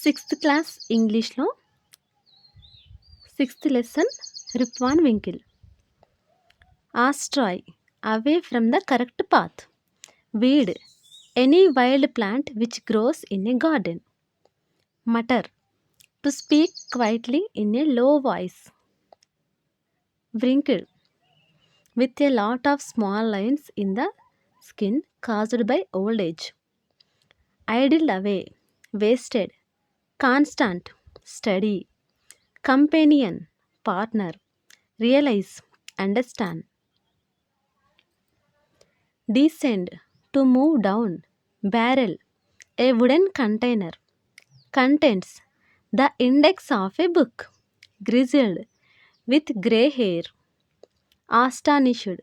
Sixth class ఇంగ్లీష్లో 6th lesson Rip Van Winkle. Astray away from the correct path. Weed any wild plant which grows in a garden. Mutter to speak quietly in a low voice. wrinkled with a lot of small lines in the skin caused by old age. Idled away, wasted, constant, steady, companion, partner, realize, understand. Descend, to move down. Barrel, a wooden container. Contents, the index of a book. Grizzled, with grey hair. Astonished,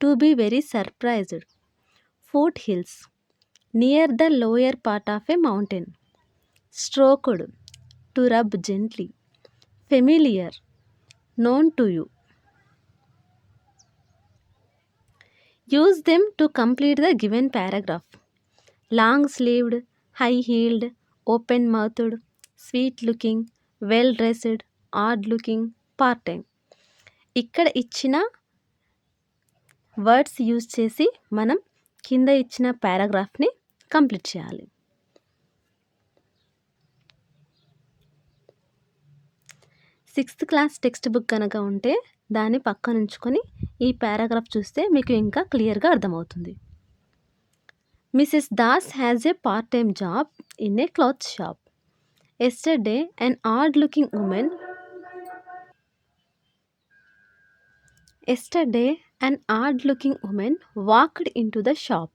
to be very surprised. Foothills, near the lower part of a mountain. Stroked, to rub gently. Familiar, known to you. Use them to complete the given paragraph. Long-sleeved, high-heeled, open-mouthed, sweet-looking, well-dressed, odd-looking, part-time. ఇక్కడ ఇచ్చిన words use చేసి మనం కింద ఇచ్చిన పారాగ్రాఫ్ని complete చేయాలి. Sixth class text book కనుక ఉంటే దాన్ని పక్కన ఉంచుకొని ఈ పారాగ్రాఫ్ చూస్తే మీకు ఇంకా క్లియర్గా అర్థమవుతుంది. Mrs Das has a part time job in a cloth shop. Yesterday an odd looking woman walked into the shop.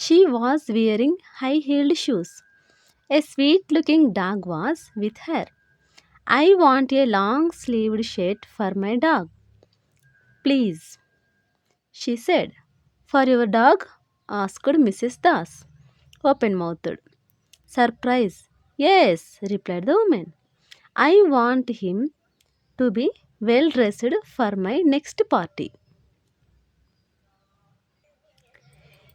She was wearing high-heeled shoes. A sweet-looking dog was with her. I want a long-sleeved shirt for my dog, please, she said. For your dog? asked Mrs. Das, open-mouthed. Surprise. Yes, replied the woman. I want him to be well-dressed for my next party.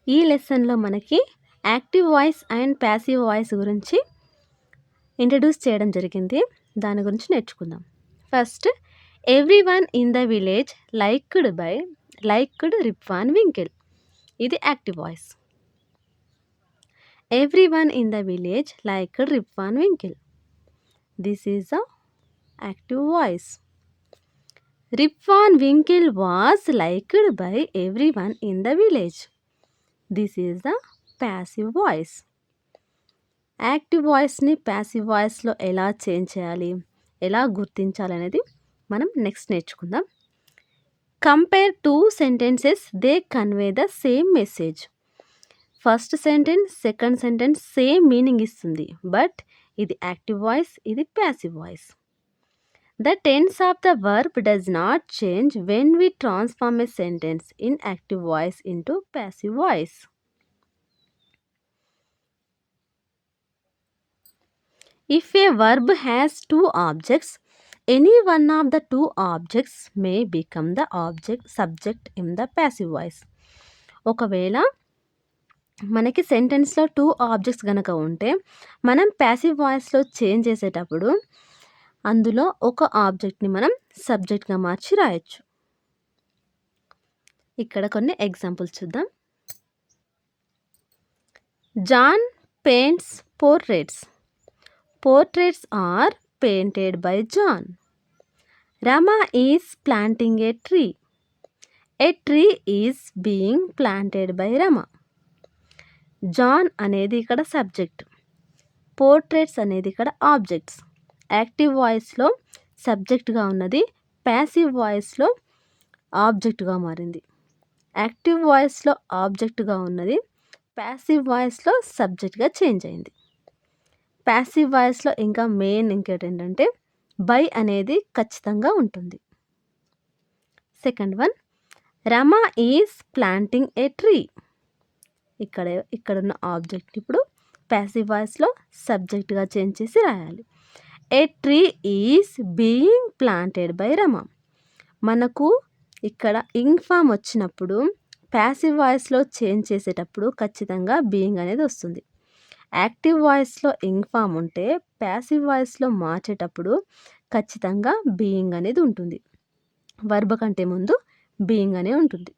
ఈ లెసన్లో మనకి active voice and passive voice గురించి introduce చేయడం జరిగింది. దాని గురించి నేర్చుకుందాం. First, everyone in the village liked Rip Van Winkle. ఇది active voice. Everyone in the village liked Rip Van Winkle. This is the active voice. Rip Van Winkle was liked by everyone in the village. This is the passive voice. Active వాయిస్ని passive వాయిస్లో ఎలా change చేయాలి, ఎలా గుర్తించాలి అనేది మనం next నేర్చుకుందాం. Compare two sentences, they convey the same message. First sentence, second sentence same meaning ఇస్తుంది, బట్ ఇది యాక్టివ్ వాయిస్, ఇది passive voice. The tense of the verb does not change when we transform a sentence in active voice into passive voice. If a verb has two objects, any one of the two objects may become the subject in the passive voice. ఒకవేళ మనకి సెంటెన్స్లో two objects కనుక ఉంటే మనం passive వాయిస్లో change చేసేటప్పుడు అందులో ఒక ఆబ్జెక్ట్ని మనం సబ్జెక్ట్గా మార్చి రాయొచ్చు. ఇక్కడ కొన్ని ఎగ్జాంపుల్స్ చూద్దాం. John paints portraits. Portraits are painted by John. Rama is planting a tree. A tree is being planted by Rama. John అనేది ఇక్కడ సబ్జెక్ట్, పోర్ట్రేట్స్ అనేది ఇక్కడ ఆబ్జెక్ట్స్. యాక్టివ్ వాయిస్లో సబ్జెక్ట్గా ఉన్నది ప్యాసివ్ వాయిస్లో ఆబ్జెక్ట్గా మారింది. యాక్టివ్ వాయిస్లో ఆబ్జెక్ట్గా ఉన్నది ప్యాసివ్ వాయిస్లో సబ్జెక్ట్గా చేంజ్ అయింది. ప్యాసివ్ వాయిస్లో ఇంకా మెయిన్ ఇంకేంటంటే బై అనేది ఖచ్చితంగా ఉంటుంది. Second one, Rama is planting a tree. ఇక్కడున్న ఆబ్జెక్ట్ ఇప్పుడు ప్యాసివ్ వాయిస్లో సబ్జెక్ట్గా చేంజ్ చేసి రాయాలి. A tree is being planted by Rama. మనకు ఇక్కడ ఇంగ్ ఫామ్ వచ్చినప్పుడు ప్యాసివ్ వాయిస్లో చేంజ్ చేసేటప్పుడు ఖచ్చితంగా బీయింగ్ అనేది వస్తుంది. యాక్టివ్ వాయిస్లో ఇంగ్ ఫామ్ ఉంటే ప్యాసివ్ వాయిస్లో మార్చేటప్పుడు ఖచ్చితంగా బీయింగ్ అనేది ఉంటుంది. వర్బ్ కంటే ముందు బీయింగ్ అనే ఉంటుంది.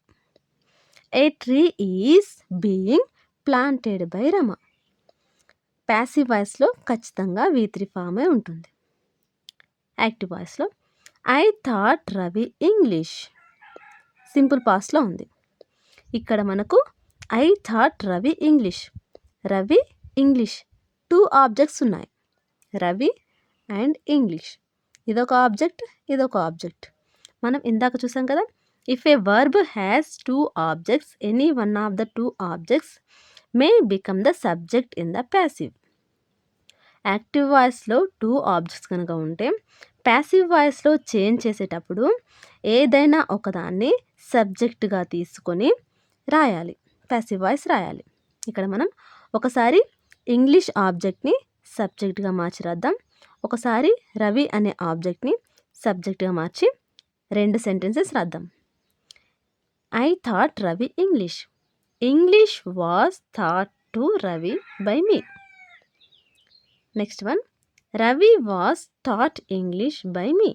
ఏ tree is being planted by Rama. Passive వాయిస్లో ఖచ్చితంగా V3 ఫామే ఉంటుంది. యాక్టివ్ వాయిస్లో I taught Ravi English simple పాస్ట్లో ఉంది. ఇక్కడ మనకు I taught Ravi English, Ravi English 2 objects ఉన్నాయి. రవి అండ్ ఇంగ్లీష్, ఇదొక ఆబ్జెక్ట్, ఇదొక ఆబ్జెక్ట్. మనం ఇందాక చూసాం కదా, if A verb has 2 objects any one of the 2 objects may become the subject in the passive. Active వాయిస్లో 2 ఆబ్జెక్ట్స్ కనుక ఉంటే ప్యాసివ్ వాయిస్లో చేంజ్ చేసేటప్పుడు ఏదైనా ఒకదాన్ని సబ్జెక్ట్గా తీసుకొని రాయాలి, ప్యాసివ్ వాయిస్ రాయాలి. ఇక్కడ మనం ఒకసారి ఇంగ్లీష్ ఆబ్జెక్ట్ని సబ్జెక్ట్గా మార్చి రాద్దాం, ఒకసారి రవి అనే ఆబ్జెక్ట్ని సబ్జెక్ట్గా మార్చి 2 సెంటెన్సెస్ రాద్దాం. I taught Ravi English, English was taught to Ravi by me. Next one, Ravi was taught English by me.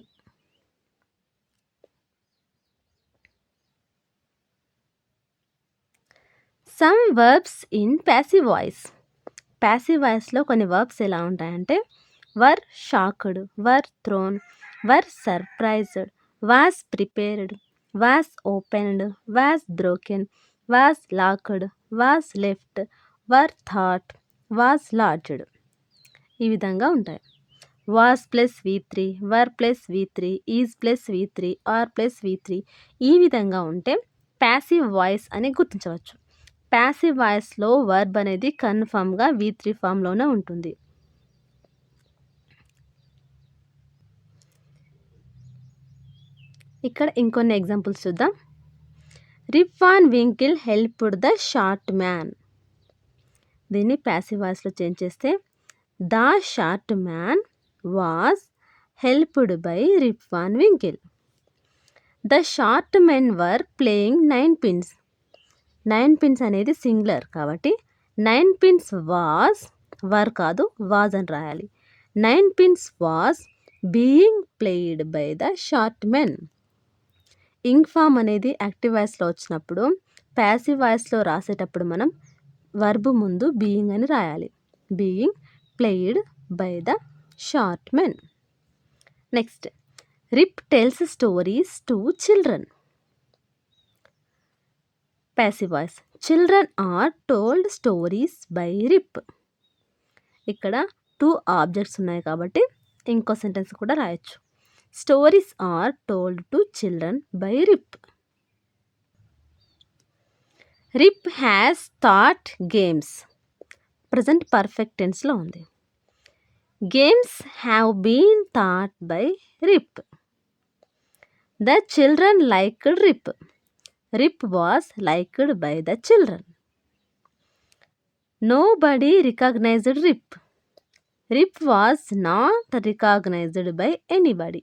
Some verbs in passive voice. ప్యాసివ్ వాయిస్లో కొన్ని వర్బ్స్ ఎలా ఉంటాయంటే were shocked, were thrown, were surprised, was prepared, was opened, was broken, was locked, was left, were taught, was lodged. ఈ విధంగా ఉంటాయి. Was plus V3, were plus V3, is plus V3, are plus V3 ఈ విధంగా ఉంటే passive voice అని గుర్తించవచ్చు. Passive వాయిస్లో verb అనేది కన్ఫర్మ్గా V3 ఫామ్లోనే ఉంటుంది. ఇక్కడ ఇంకొన్ని ఎగ్జాంపుల్స్ చూద్దాం. Rip Van Winkle helped the short man. దీన్ని ప్యాసివ్ వాయిస్లో చేంజ్ చేస్తే the short man was helped by Rip Van Winkle. The short men were playing 9 pins. 9 pins అనేది సింగులర్ కాబట్టి 9 పిన్స్ వాజ్, వర్ కాదు వాజ్ అని రాయాలి. 9 pins was being played by the short men. Ing form అనేది active వాయిస్లో వచ్చినప్పుడు passive వాయిస్లో రాసేటప్పుడు మనం వర్బ్ ముందు బీయింగ్ అని రాయాలి. Being played by the short men. Next, Rip tells stories to children. Passive voice children are told stories by Rip. ఇక్కడ 2 ఆబ్జెక్ట్స్ ఉన్నాయి కాబట్టి ఇంకో సెంటెన్స్ కూడా రాయొచ్చు. Stories are told to children by Rip. Rip has taught games present perfect టెన్స్లో ఉంది. Games have been taught by Rip. The children liked Rip. Rip was liked by the children. Nobody recognized Rip. Rip was not recognized by anybody.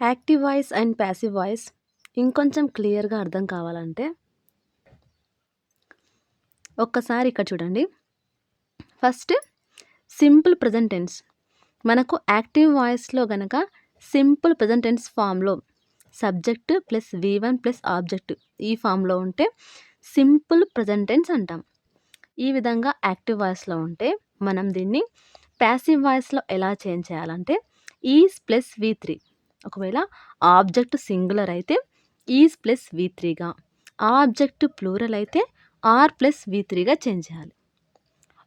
Active voice and passive voice ఇంకొంచెం క్లియర్గా అర్థం కావాలంటే ఒక్కసారి ఇక్కడ చూడండి. First simple present tense. మనకు active వాయిస్లో గనక సింపుల్ ప్రజెంట్ టెన్స్ ఫామ్లో subject plus V1 plus object ఈ ఫామ్లో ఉంటే సింపుల్ ప్రజెంట్ టెన్స్ అంటాం. ఈ విధంగా యాక్టివ్ వాయిస్లో ఉంటే మనం దీన్ని ప్యాసివ్ వాయిస్లో ఎలా చేంజ్ చేయాలంటే ఈజ్ ప్లస్ V3. ఒకవేళ ఆబ్జెక్ట్ సింగులర్ అయితే ఈజ్ ప్లస్ V3గా, ఆబ్జెక్ట్ ప్లూరల్ అయితే ఆర్ ప్లస్ V3గా చేంజ్ చేయాలి.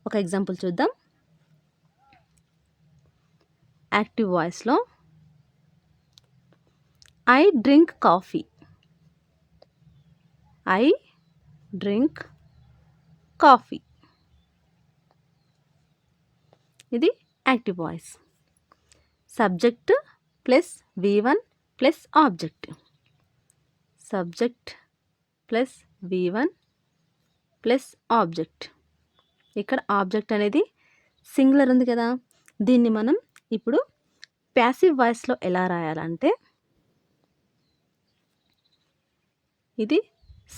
ఒక ఎగ్జాంపుల్ చూద్దాం. యాక్టివ్ వాయిస్లో I drink coffee. I drink coffee. ఇది active voice. Subject plus V1 plus object. Subject plus V1 plus object. ఇక్కడ ఆబ్జెక్ట్ అనేది సింగులర్ ఉంది కదా, దీన్ని మనం ఇప్పుడు ప్యాసివ్ వాయిస్లో ఎలా రాయాలంటే ఇది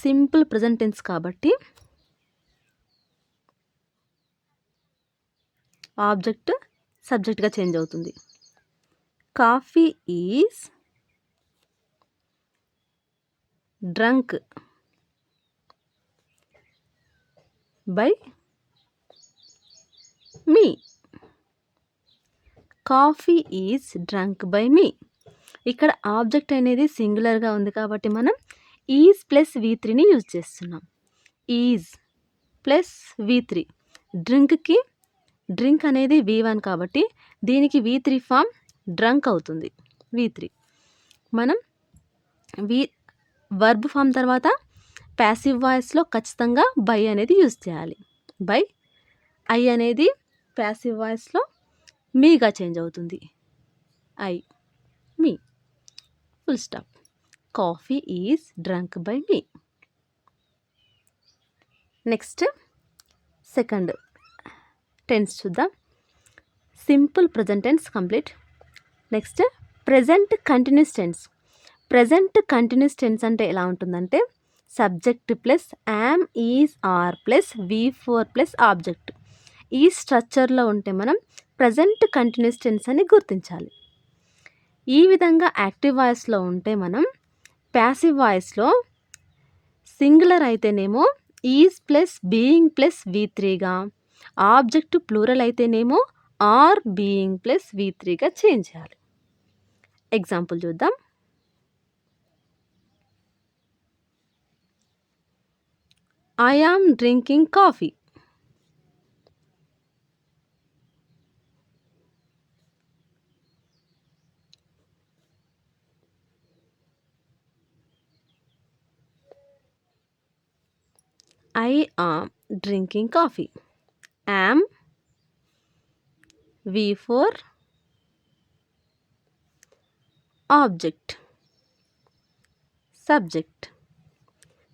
సింపుల్ ప్రెజెంట్ టెన్స్ కాబట్టి ఆబ్జెక్ట్ సబ్జెక్ట్గా చేంజ్ అవుతుంది. Coffee is drunk by me. Coffee is drunk by me. ఇక్కడ ఆబ్జెక్ట్ అనేది సింగులర్గా ఉంది కాబట్టి మనం ఈజ్ ప్లస్ V3ని యూజ్ చేస్తున్నాం. Is plus V3. డ్రింక్కి డ్రింక్ అనేది V1 కాబట్టి దీనికి V3 ఫామ్ డ్రంక్ అవుతుంది. V3 మనం వర్బ్ ఫామ్ తర్వాత ప్యాసివ్ వాయిస్లో ఖచ్చితంగా బై అనేది యూజ్ చేయాలి. బై. ఐ అనేది ప్యాసివ్ వాయిస్లో మీగా చేంజ్ అవుతుంది. I, me, full stop. Coffee is drunk by me. Next second tense చూద్దాం. Simple present tense complete. Next present continuous tense. Present continuous tense అంటే ఎలా ఉంటుందంటే subject plus am, is, are plus V4 plus object. ఈ స్ట్రక్చర్లో ఉంటే మనం present continuous tense అని గుర్తించాలి. ఈ విధంగా యాక్టివ్ వాయిస్లో ఉంటే మనం ప్యాసివ్ వాయిస్లో సింగులర్ అయితేనేమో ఈజ్ ప్లస్ బీయింగ్ ప్లస్ V3గా, ఆబ్జెక్ట్ ప్లూరల్ అయితేనేమో ఆర్ బీయింగ్ ప్లస్ V3గా చేంజ్ చేయాలి. ఎగ్జాంపుల్ చూద్దాం. I am drinking coffee. I am drinking coffee. Am V4 object. Subject.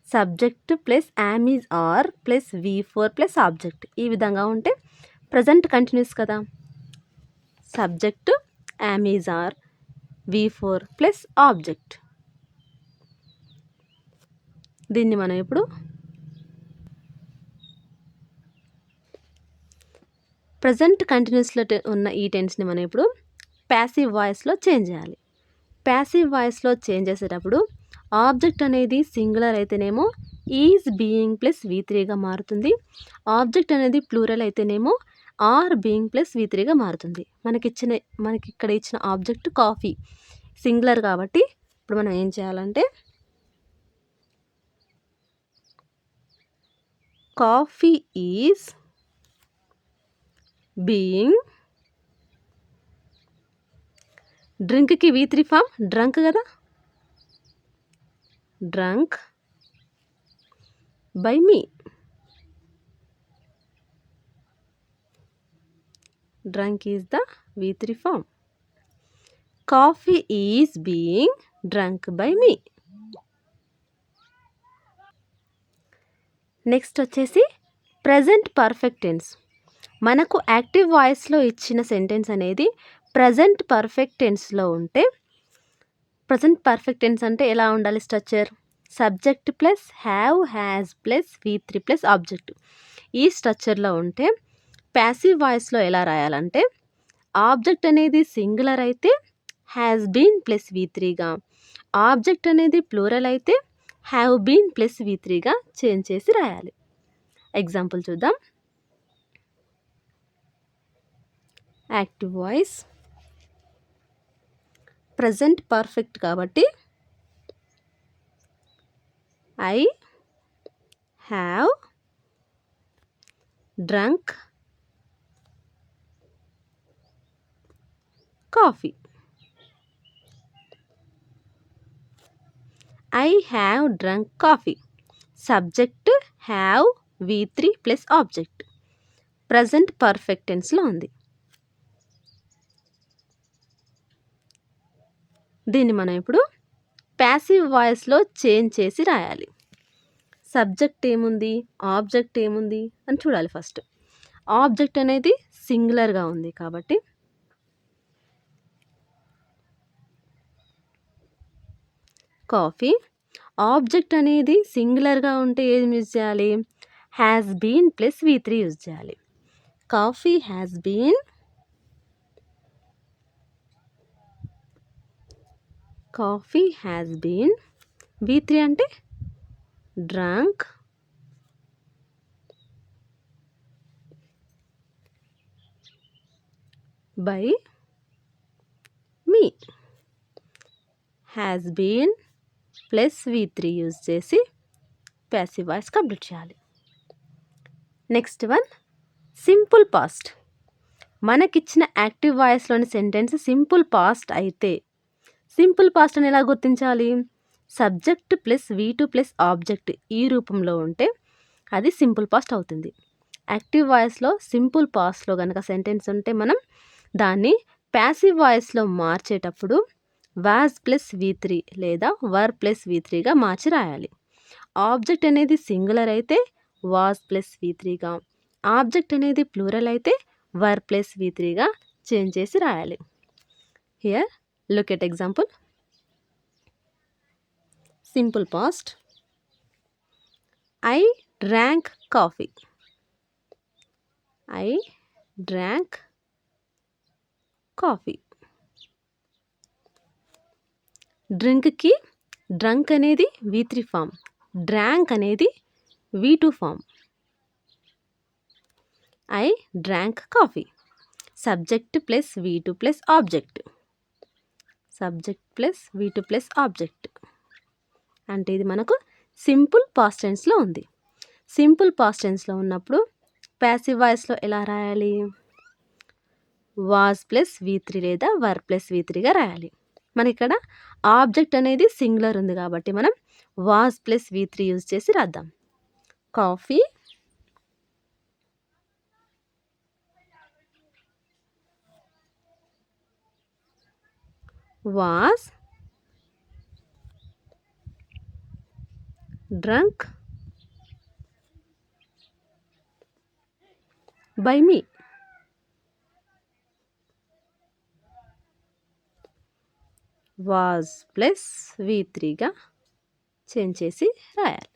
Subject plus am is are plus V4 plus object. ఈ విధంగా ఉంటే present continuous కదా. Subject am is are V4 plus object. దీన్ని మనం ఇప్పుడు present కంటిన్యూస్లో ఉన్న ఈ టెన్స్ని మనం ఇప్పుడు ప్యాసివ్ వాయిస్లో చేంజ్ చేయాలి. ప్యాసివ్ వాయిస్లో చేంజ్ చేసేటప్పుడు ఆబ్జెక్ట్ అనేది సింగులర్ అయితేనేమో ఈజ్ బీయింగ్ ప్లస్ V3గా మారుతుంది. ఆబ్జెక్ట్ అనేది ప్లూరల్ అయితేనేమో ఆర్ బీయింగ్ ప్లస్ V3గా మారుతుంది. మనకి ఇక్కడ ఇచ్చిన ఆబ్జెక్ట్ కాఫీ సింగులర్ కాబట్టి ఇప్పుడు మనం ఏం చేయాలంటే కాఫీ ఈజ్ బీయింగ్, డ్రింక్కి V3 ఫామ్ డ్రంక్ కదా, drunk by me. Drunk is the V3 form. Coffee is being drunk by me. Next వచ్చేసి ప్రజెంట్ పర్ఫెక్ట్ టెన్స్. మనకు యాక్టివ్ వాయిస్లో ఇచ్చిన సెంటెన్స్ అనేది ప్రజెంట్ పర్ఫెక్ట్ టెన్స్లో ఉంటే ప్రజెంట్ పర్ఫెక్ట్ టెన్స్ అంటే ఎలా ఉండాలి structure? Subject plus have, has plus V3 plus object. ఈ స్ట్రక్చర్లో ఉంటే ప్యాసివ్ వాయిస్లో ఎలా రాయాలంటే ఆబ్జెక్ట్ అనేది సింగులర్ అయితే హ్యాస్ బీన్ ప్లస్ V3గా, ఆబ్జెక్ట్ అనేది ప్లూరల్ అయితే హ్యావ్ బీన్ ప్లస్ V3గా చేంజ్ చేసి రాయాలి. ఎగ్జాంపుల్ చూద్దాం. యాక్టివ్ వాయిస్ ప్రజెంట్ పర్ఫెక్ట్ కాబట్టి I have drunk coffee. I have drunk coffee. Subject have V3 plus object. Present perfect టెన్స్లో ఉంది. దీన్ని మనం ఇప్పుడు ప్యాసివ్ వాయిస్లో చేంజ్ చేసి రాయాలి. సబ్జెక్ట్ ఏముంది, ఆబ్జెక్ట్ ఏముంది అని చూడాలి. ఫస్ట్ ఆబ్జెక్ట్ అనేది సింగులర్గా ఉంది కాబట్టి కాఫీ, ఆబ్జెక్ట్ అనేది సింగులర్గా ఉంటే ఏం యూజ్ చేయాలి? Has been plus V3 use చేయాలి. కాఫీ హ్యాస్ బీన్ V3 అంటే drunk by me. Has been plus V3 use చేసి ప్యాసివ్ వాయిస్ కంప్లీట్ చేయాలి. Next one simple past. మనకిచ్చిన యాక్టివ్ వాయిస్లోని సెంటెన్స్ సింపుల్ పాస్ట్ అయితే సింపుల్ పాస్ట్ అని ఎలా గుర్తించాలి? Subject plus V2 plus object ఈ రూపంలో ఉంటే అది సింపుల్ పాస్ట్ అవుతుంది. యాక్టివ్ వాయిస్లో సింపుల్ పాస్ట్లో కనుక సెంటెన్స్ ఉంటే మనం దాన్ని ప్యాసివ్ వాయిస్లో మార్చేటప్పుడు వాజ్ ప్లస్ V3 లేదా వర్ ప్లస్ V3గా మార్చి రాయాలి. ఆబ్జెక్ట్ అనేది సింగులర్ అయితే వాజ్ ప్లస్ V3గా, ఆబ్జెక్ట్ అనేది ప్లూరల్ అయితే వర్ ప్లస్ V3గా చేంజ్ చేసి రాయాలి. Here look at example. Simple past, I drank coffee. I drank coffee. డ్రింక్కి డ్రంక్ అనేది V3 ఫామ్, డ్రాంక్ అనేది V2 form. I drank coffee. Subject plus V2 plus object, subject plus V2 plus object అంటే ఇది మనకు simple past టెన్స్లో ఉంది. Simple past టెన్స్లో ఉన్నప్పుడు passive వాయిస్లో ఎలా రాయాలి? వాజ్ ప్లస్ V3 లేదా వర్ ప్లస్ V3గా రాయాలి. మనకి ఇక్కడ ఆబ్జెక్ట్ అనేది సింగులర్ ఉంది కాబట్టి మనం వాజ్ ప్లస్ V3 యూజ్ చేసి రాద్దాం. Coffee was drunk by me. Was plus V3గా చేంజ్ చేసి రాయాలి.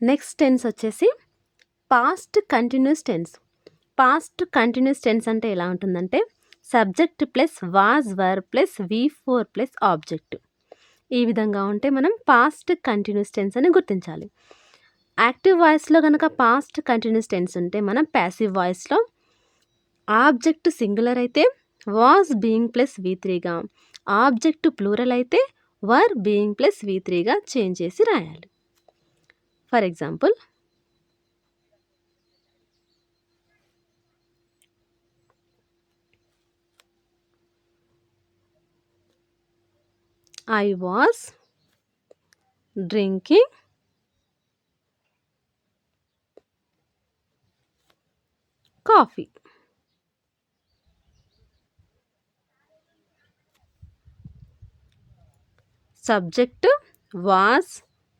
నెక్స్ట్ టెన్స్ వచ్చేసి past continuous tense. Past continuous tense అంటే ఎలా ఉంటుందంటే subject plus was were plus V4 plus object ఈ విధంగా ఉంటే మనం పాస్ట్ కంటిన్యూస్ టెన్స్ అని గుర్తించాలి. యాక్టివ్ వాయిస్లో కనుక పాస్ట్ కంటిన్యూస్ టెన్స్ ఉంటే మనం ప్యాసివ్ వాయిస్లో ఆబ్జెక్ట్ సింగులర్ అయితే వాజ్ బీయింగ్ ప్లస్ V3గా, ఆబ్జెక్ట్ ప్లూరల్ అయితే వర్ బీయింగ్ ప్లస్ V3గా చేంజ్ చేసి రాయాలి. For example, I was drinking coffee. Subject was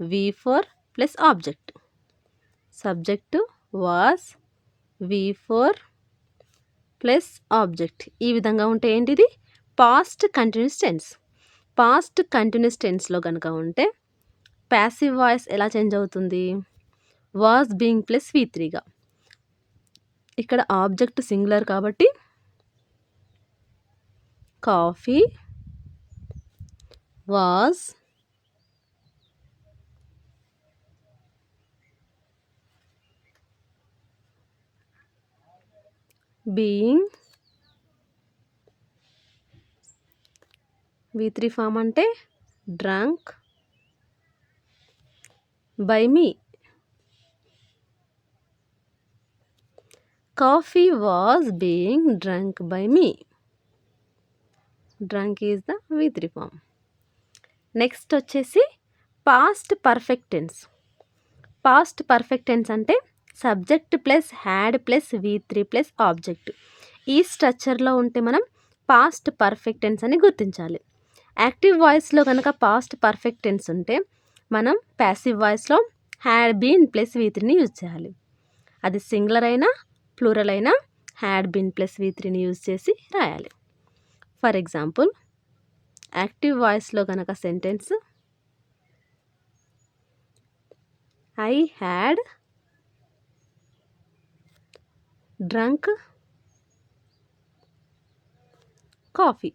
V4 plus object. Subject was V4 plus object ఈ విధంగా ఉంటే ఏంటిది past continuous tense. Past continuous టెన్స్లో కనుక ఉంటే ప్యాసివ్ వాయిస్ ఎలా చేంజ్ అవుతుంది? వాజ్ బీయింగ్ ప్లస్ V3గా. ఇక్కడ ఆబ్జెక్ట్ సింగులర్ కాబట్టి coffee was being V3 form అంటే drunk by me. Coffee was being drunk by me. Drunk is the V3 form. Next వచ్చేసి past perfect tense. Past perfect tense అంటే subject plus had plus V3 plus object ఈ స్ట్రక్చర్లో ఉంటే మనం past perfect tense అని గుర్తించాలి. Active వాయిస్లో కనుక పాస్ట్ పర్ఫెక్ట్ టెన్స్ ఉంటే మనం ప్యాసివ్ వాయిస్లో హ్యాడ్ బీన్ ప్లస్ V3ని యూజ్ చేయాలి. అది సింగులర్ అయినా ప్లూరల్ అయినా హ్యాడ్ బీన్ ప్లస్ V3ని యూజ్ చేసి రాయాలి. ఫర్ ఎగ్జాంపుల్, యాక్టివ్ వాయిస్లో కనుక sentence I had drunk coffee.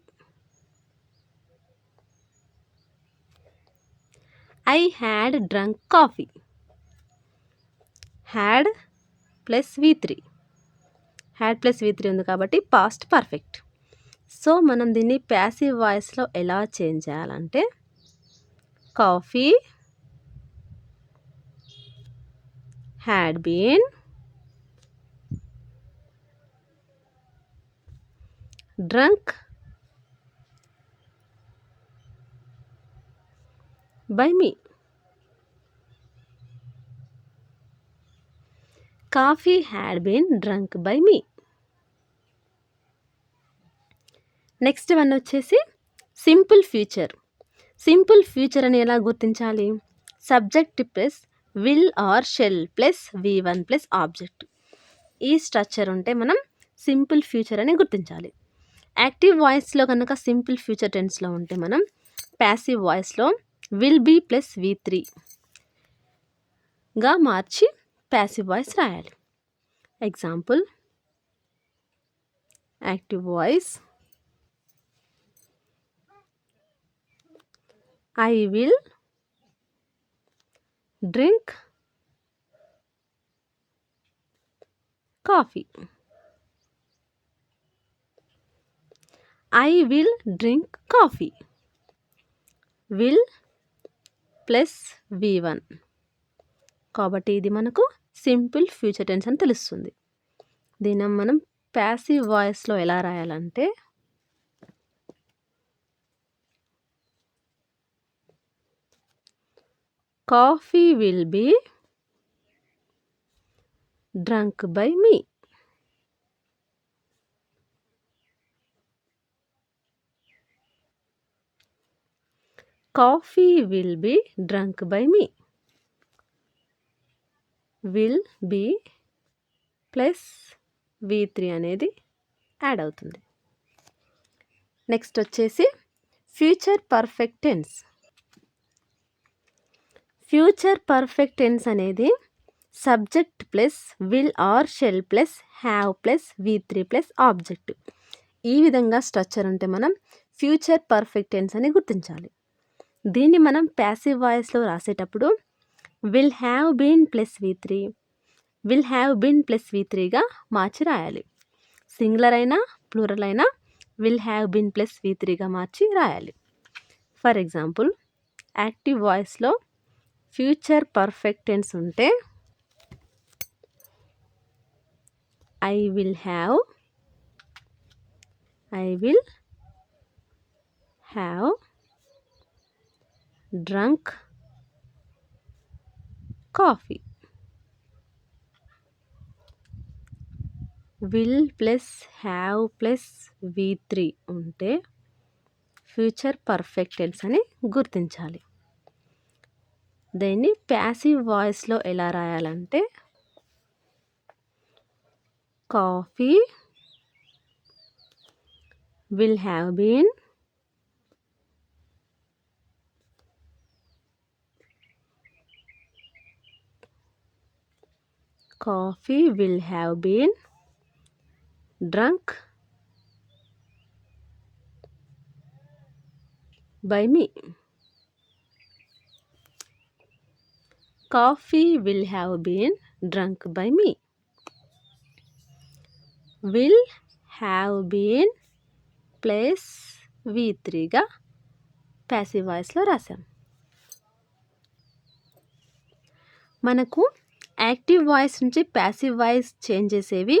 I had drunk coffee. Had plus V3, had plus V3 ఉంది కాబట్టి పాస్ట్ పర్ఫెక్ట్. సో మనం దీన్ని ప్యాసివ్ వాయిస్లో ఎలా చేంజ్ చేయాలంటే coffee had been drunk by me. Coffee had been drunk by me. Next one వచ్చేసి simple future. Simple future అని ఎలా గుర్తించాలి? Subject plus will or shall plus V1 plus object. ఈ స్ట్రక్చర్ ఉంటే మనం సింపుల్ ఫ్యూచర్ అని గుర్తించాలి. యాక్టివ్ వాయిస్లో కనుక సింపుల్ ఫ్యూచర్ టెన్స్లో ఉంటే మనం ప్యాసివ్ వాయిస్లో విల్ బీ ప్లస్ V3గా మార్చి ప్యాసివ్ వాయిస్ రాయాలి. Example, active voice I will drink coffee. I will drink coffee. Will plus V1 కాబట్టి ఇది మనకు సింపుల్ ఫ్యూచర్ టెన్స్ అని తెలుస్తుంది. దీన్ని మనం ప్యాసివ్ వాయిస్లో ఎలా రాయాలంటే coffee will be drunk by me. Coffee will be drunk by me. Will be plus V3 అనేది యాడ్ అవుతుంది. నెక్స్ట్ వచ్చేసి future perfect tense. Future perfect tense అనేది subject plus will or shall plus have plus V3 plus object. ఈ విధంగా structure ఉంటే మనం future perfect tense అని గుర్తించాలి. దీన్ని మనం ప్యాసివ్ వాయిస్లో రాసేటప్పుడు will have been plus V3, will have been plus V3గా మార్చి రాయాలి. సింగులర్ అయినా ప్లూరల్ అయినా విల్ హ్యావ్ బీన్ ప్లస్ V3గా మార్చి రాయాలి. ఫర్ ఎగ్జాంపుల్, యాక్టివ్ వాయిస్లో ఫ్యూచర్ పర్ఫెక్ట్ టెన్స్ ఉంటే I will have drunk coffee. Will plus have plus V3 ఉంటే ఫ్యూచర్ పర్ఫెక్ట్ టెన్స్ అని గుర్తించాలి. దీన్ని ప్యాసివ్ వాయిస్లో ఎలా రాయాలంటే coffee will have been drunk by me. Coffee will have been drunk by me. Will have been plus V3గా passive వాయిస్లో రాసాం. మనకు యాక్టివ్ వాయిస్ నుంచి ప్యాసివ్ వాయిస్ చేంజ్ చేసేవి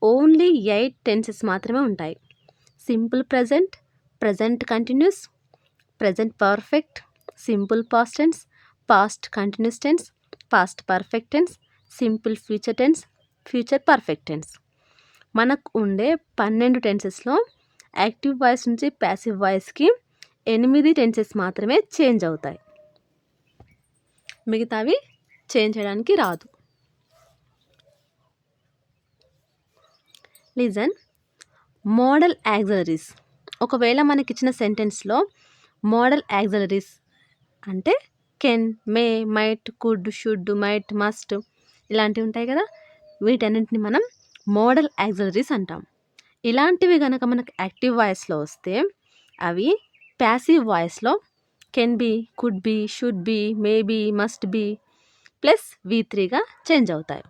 ఓన్లీ 8 టెన్సెస్ మాత్రమే ఉంటాయి. Simple present, present continuous, present perfect, simple past tense, past continuous tense, past perfect tense, simple future tense, future perfect tense. మనకు ఉండే 12 టెన్సెస్లో యాక్టివ్ వాయిస్ నుంచి ప్యాసివ్ వాయిస్కి 8 tenses మాత్రమే చేంజ్ అవుతాయి, మిగతావి చేంజ్ చేయడానికి రాదు. లిజన్. Model auxiliaries. ఒకవేళ మనకి ఇచ్చిన సెంటెన్స్లో మోడల్ యాక్సిలరీస్ అంటే can, May, might, could, should, might, must ఇలాంటివి ఉంటాయి కదా, వీటన్నింటిని మనం మోడల్ యాక్సిలరీస్ అంటాం. ఇలాంటివి కనుక మనకు యాక్టివ్ వాయిస్లో వస్తే అవి ప్యాసివ్ వాయిస్లో can be, could be, should be, may be, must be plus V3గా చేంజ్ అవుతాయి.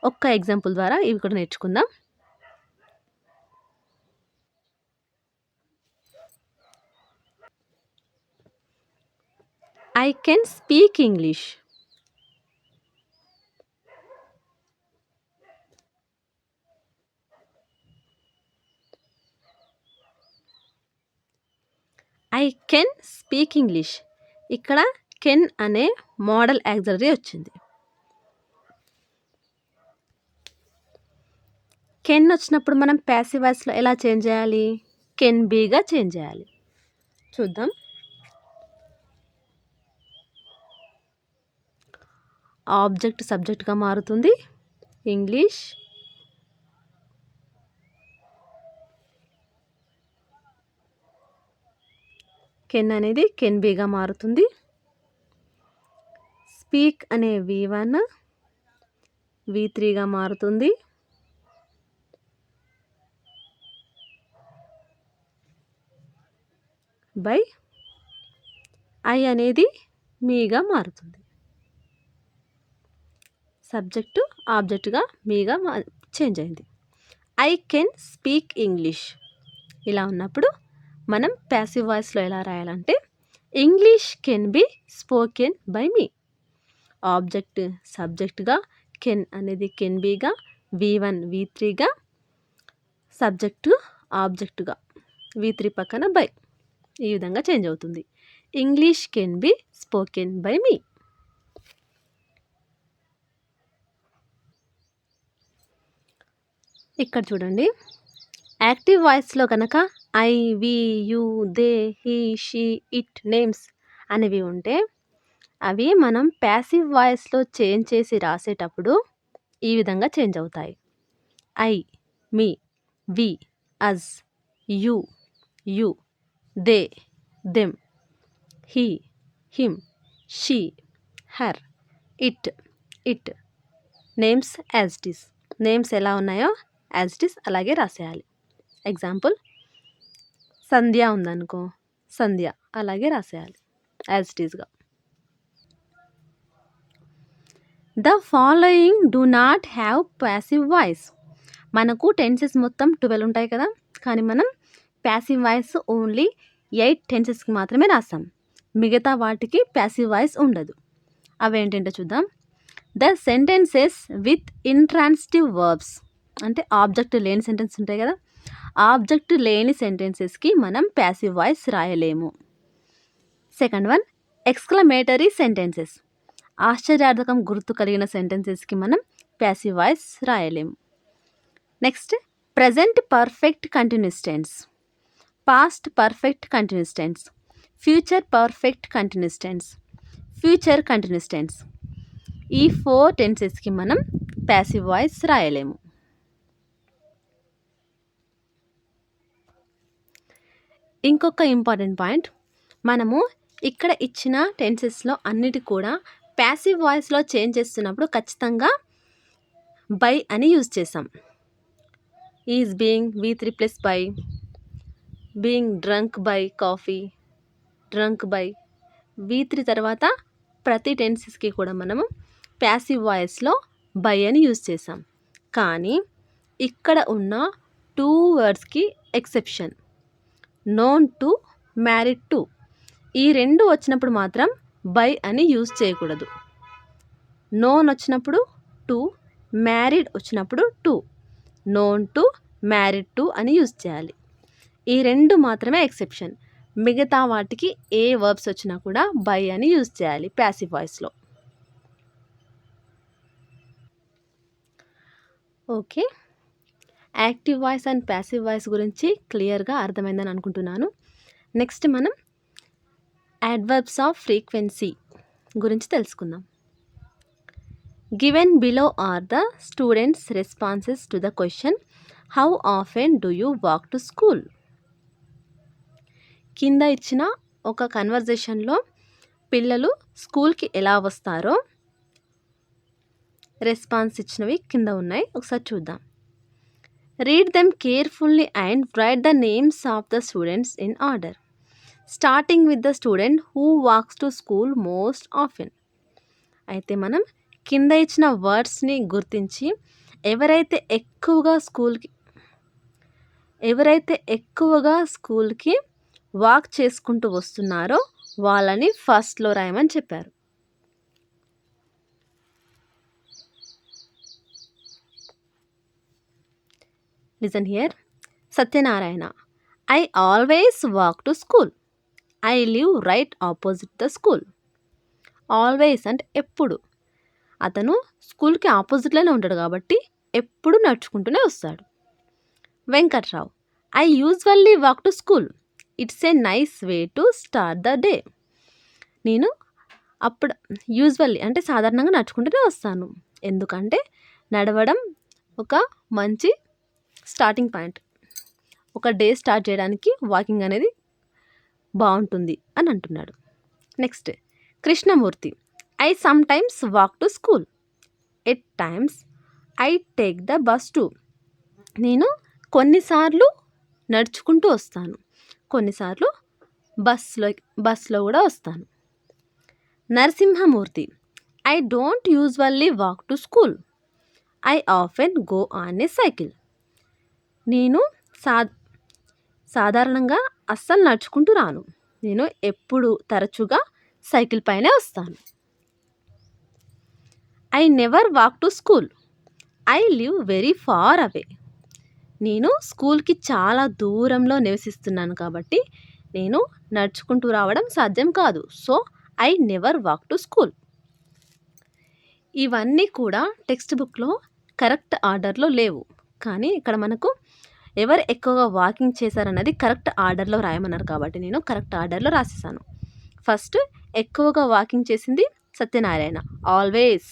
ఒక్క ఎగ్జాంపుల్ ద్వారా ఇవి కూడా నేర్చుకుందాం. I can speak English. I can speak English. ఇక్కడ కెన్ అనే మోడల్ యాక్సిలరీ వచ్చింది. కెన్ వచ్చినప్పుడు మనం ప్యాసివ్ వాయిస్లో ఎలా చేంజ్ చేయాలి? కెన్ బీగా చేంజ్ చేయాలి. చూద్దాం. ఆబ్జెక్ట్ సబ్జెక్ట్గా మారుతుంది. ఇంగ్లీష్ కెన్ అనేది కెన్ బీగా మారుతుంది. స్పీక్ అనే V1 V3గా మారుతుంది. బై ఐ అనేది మీగా మారుతుంది. సబ్జెక్టు ఆబ్జెక్టుగా మీగా చేంజ్ అయింది. I can speak English. ఇలా ఉన్నప్పుడు మనం ప్యాసివ్ వాయిస్లో ఎలా రాయాలంటే English can be spoken by me. Object సబ్జెక్ట్గా, కెన్ అనేది కెన్ బీగా, V1 V3గా, సబ్జెక్టు ఆబ్జెక్టుగా, V3 పక్కన బై. ఈ విధంగా చేంజ్ అవుతుంది. English can be spoken by me. ఇక్కడ చూడండి, యాక్టివ్ వాయిస్లో కనుక I, we, you, they, he, she, it names అనేవి ఉంటే అవి మనం ప్యాసివ్ వాయిస్లో చేంజ్ చేసి రాసేటప్పుడు ఈ విధంగా చేంజ్ అవుతాయి. I, me, we, us, you, you, they, them, he, him, she, her, it, it. Names as it is. Names ఎలా ఉన్నాయో యాజ్ ఇట్ ఈస్ అలాగే రాసేయాలి. ఎగ్జాంపుల్, సంధ్య ఉందనుకో, సంధ్య అలాగే రాసేయాలి యాజ్ ఇట్ ఈస్గా. The following do not have passive voice. మనకు టెన్సెస్ మొత్తం 12 ఉంటాయి కదా, కానీ మనం ప్యాసివ్ వాయిస్ ఓన్లీ 8 టెన్సెస్కి మాత్రమే రాస్తాం. మిగతా వాటికి ప్యాసివ్ వాయిస్ ఉండదు. అవేంటంటే చూద్దాం. The sentences with intransitive verbs అంటే ఆబ్జెక్ట్ లేని సెంటెన్స్ ఉంటాయి కదా, ఆబ్జెక్ట్ లేని సెంటెన్సెస్కి మనం ప్యాసివ్ వాయిస్ రాయలేము. Second one, exclamatory sentences. ఆశ్చర్యార్థకం గుర్తు కలిగిన సెంటెన్సెస్కి మనం ప్యాసివ్ వాయిస్ రాయలేము. Next, present perfect continuous tense, past perfect continuous tense, future perfect continuous tense, future continuous tense. ఈ 4 టెన్సెస్కి మనం ప్యాసివ్ వాయిస్ రాయలేము. ఇంకొక ఇంపార్టెంట్ పాయింట్, మనము ఇక్కడ ఇచ్చిన టెన్సెస్లో అన్నిటి కూడా ప్యాసివ్ వాయిస్లో చేంజ్ చేస్తున్నప్పుడు ఖచ్చితంగా బై అని యూజ్ చేసాం. Is being V3 plus by, being drunk by coffee, drunk by. V3 తర్వాత ప్రతి టెన్సెస్కి కూడా మనము ప్యాసివ్ వాయిస్లో బై అని యూజ్ చేసాం. కానీ ఇక్కడ ఉన్న 2 వర్డ్స్కి exception, known to, married to. ఈ 2 వచ్చినప్పుడు మాత్రం బై అని యూజ్ చేయకూడదు. నోన్ వచ్చినప్పుడు 2, మ్యారీడ్ వచ్చినప్పుడు 2, నోన్ టు, మ్యారీడ్ టు అని యూజ్ చేయాలి. ఈ 2 మాత్రమే ఎక్సెప్షన్. మిగతా వాటికి ఏ వర్బ్స్ వచ్చినా కూడా బై అని యూజ్ చేయాలి ప్యాసివ్ వాయిస్లో. Okay, active voice and passive voice గురించి క్లియర్గా అర్థమైందని అనుకుంటున్నాను. నెక్స్ట్ మనం అడ్వర్బ్స్ ఆఫ్ ఫ్రీక్వెన్సీ గురించి తెలుసుకుందాం. Given below are the students responses to the question how often do you walk to school. కింద ఇచ్చిన ఒక కన్వర్జేషన్లో పిల్లలు స్కూల్కి ఎలా వస్తారో రెస్పాన్స్ ఇచ్చినవి కింద ఉన్నాయి, ఒకసారి చూద్దాం. Read them carefully and write the names of the students in order, starting with the student who walks to school most often. అయితే మనం కింద ఇచ్చిన వర్డ్స్ని గుర్తించి ఎవరైతే ఎక్కువగా స్కూల్కి వాక్ చేసుకుంటూ వస్తున్నారో వాళ్ళని ఫస్ట్లో రాయమని చెప్పారు. Listen here. Satyanarayana, I always walk to school. I live right opposite the school. Always అంటే ఎప్పుడు. అతను స్కూల్కి ఆపోజిట్లోనే ఉంటాడు కాబట్టి ఎప్పుడు నడుచుకుంటూనే వస్తాడు. Venkatrao, I usually walk to school. It's a nice way to start the day. నేను అప్పుడు యూజువల్లీ అంటే సాధారణంగా నడుచుకుంటూనే వస్తాను, ఎందుకంటే నడవడం ఒక మంచి స్టార్టింగ్ పాయింట్. ఒక డే స్టార్ట్ చేయడానికి వాకింగ్ అనేది బాగుంటుంది అని అంటున్నాడు. Next Krishnamurthy, I some times walk to school. At times I take the bus too. నేను కొన్నిసార్లు నడుచుకుంటూ వస్తాను, కొన్నిసార్లు బస్లో కూడా వస్తాను. Narasimhamurthy, I don't usually walk to school. I often go on a cycle. నేను సాధారణంగా అస్సలు నడుచుకుంటూ రాను, నేను ఎప్పుడు తరచుగా సైకిల్ పైనే వస్తాను. I never walk to school. I live very far away. నేను స్కూల్కి చాలా దూరంలో నివసిస్తున్నాను కాబట్టి నేను నడుచుకుంటూ రావడం సాధ్యం కాదు. So I never walk to school. ఇవన్నీ కూడా టెక్స్ట్ బుక్లో కరెక్ట్ ఆర్డర్లో లేవు, కానీ ఇక్కడ మనకు ఎవరు ఎక్కువగా వాకింగ్ చేశారన్నది కరెక్ట్ ఆర్డర్లో రాయమన్నారు కాబట్టి నేను కరెక్ట్ ఆర్డర్లో రాసేసాను. ఫస్ట్ ఎక్కువగా వాకింగ్ చేసింది Satyanarayana, always.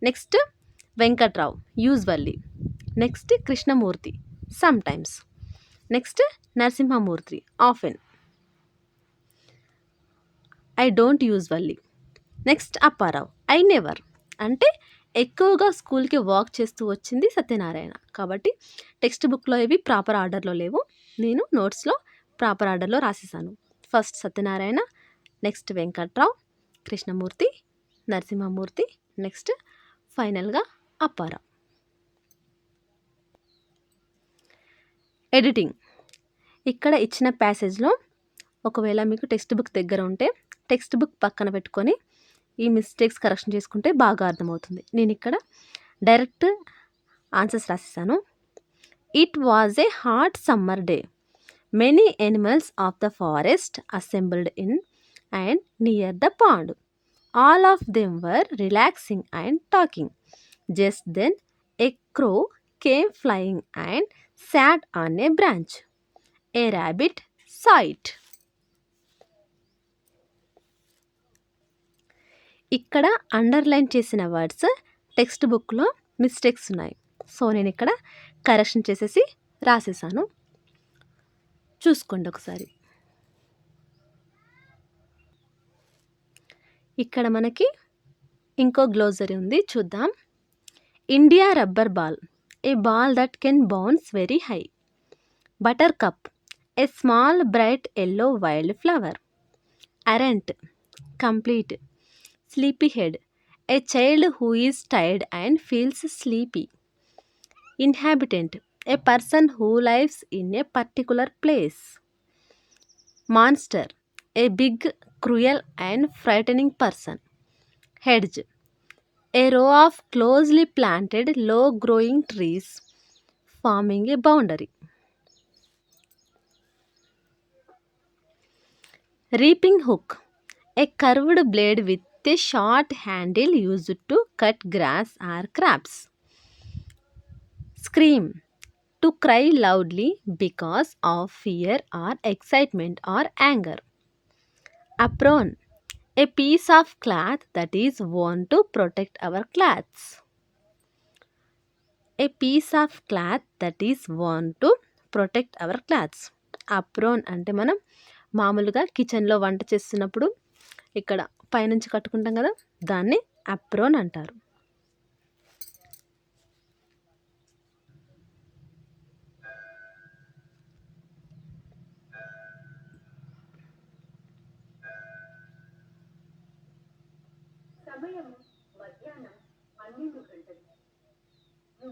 Next Venkatrao, usually. Next Krishnamurthy, some times. Next Narasimhamurthy, often. I don't usually. Next Apparao, I never. అంటే ఎక్కువగా స్కూల్కి వాక్ చేస్తూ వచ్చింది సత్యనారాయణ కాబట్టి టెక్స్ట్ బుక్లో ఇవి ప్రాపర్ ఆర్డర్లో లేవు, నేను నోట్స్లో ప్రాపర్ ఆర్డర్లో రాసేసాను. First Satyanarayana, next Venkatrao, Krishnamurthy, Narasimhamurthy, next ఫైనల్గా అప్పారావు. ఎడిటింగ్. ఇక్కడ ఇచ్చిన ప్యాసేజ్లో ఒకవేళ మీకు టెక్స్ట్ బుక్ దగ్గర ఉంటే టెక్స్ట్ బుక్ పక్కన పెట్టుకొని ఈ మిస్టేక్స్ కరెక్షన్ చేసుకుంటే బాగా అర్థమవుతుంది. నేను ఇక్కడ డైరెక్ట్ ఆన్సర్స్ రాసేసాను. It was a hot summer day. Many animals of the forest assembled in and near the pond. All of them were relaxing and talking. Just then a crow came flying and sat on a branch. A rabbit saw it. ఇక్కడ underline చేసిన words text బుక్లో mistakes ఉన్నాయి, so నేను ఇక్కడ correction చేసేసి రాసేసాను, చూసుకోండి ఒకసారి. ఇక్కడ మనకి ఇంకో గ్లోజరీ ఉంది, చూద్దాం. India rubber ball, a ball that can bounce very high. Buttercup, a small bright yellow wildflower. Errant, complete. Sleepyhead, a child who is tired and feels sleepy. Inhabitant, a person who lives in a particular place. Monster, a big, cruel and frightening person. Hedge, a row of closely planted low-growing trees forming a boundary. Reaping hook, a curved blade with a short handle used to cut grass or crops. Scream, to cry loudly because of fear or excitement or anger. Apron, a piece of cloth that is worn to protect our clothes. A piece of cloth that is worn to protect our clothes. Apron అంటే మనం మామూలుగా కిచెన్లో వంట చేస్తున్నప్పుడు ఇక్కడ పైనుంచి కట్టుకుంటాం కదా, దాన్ని అప్రోన్ అంటారు.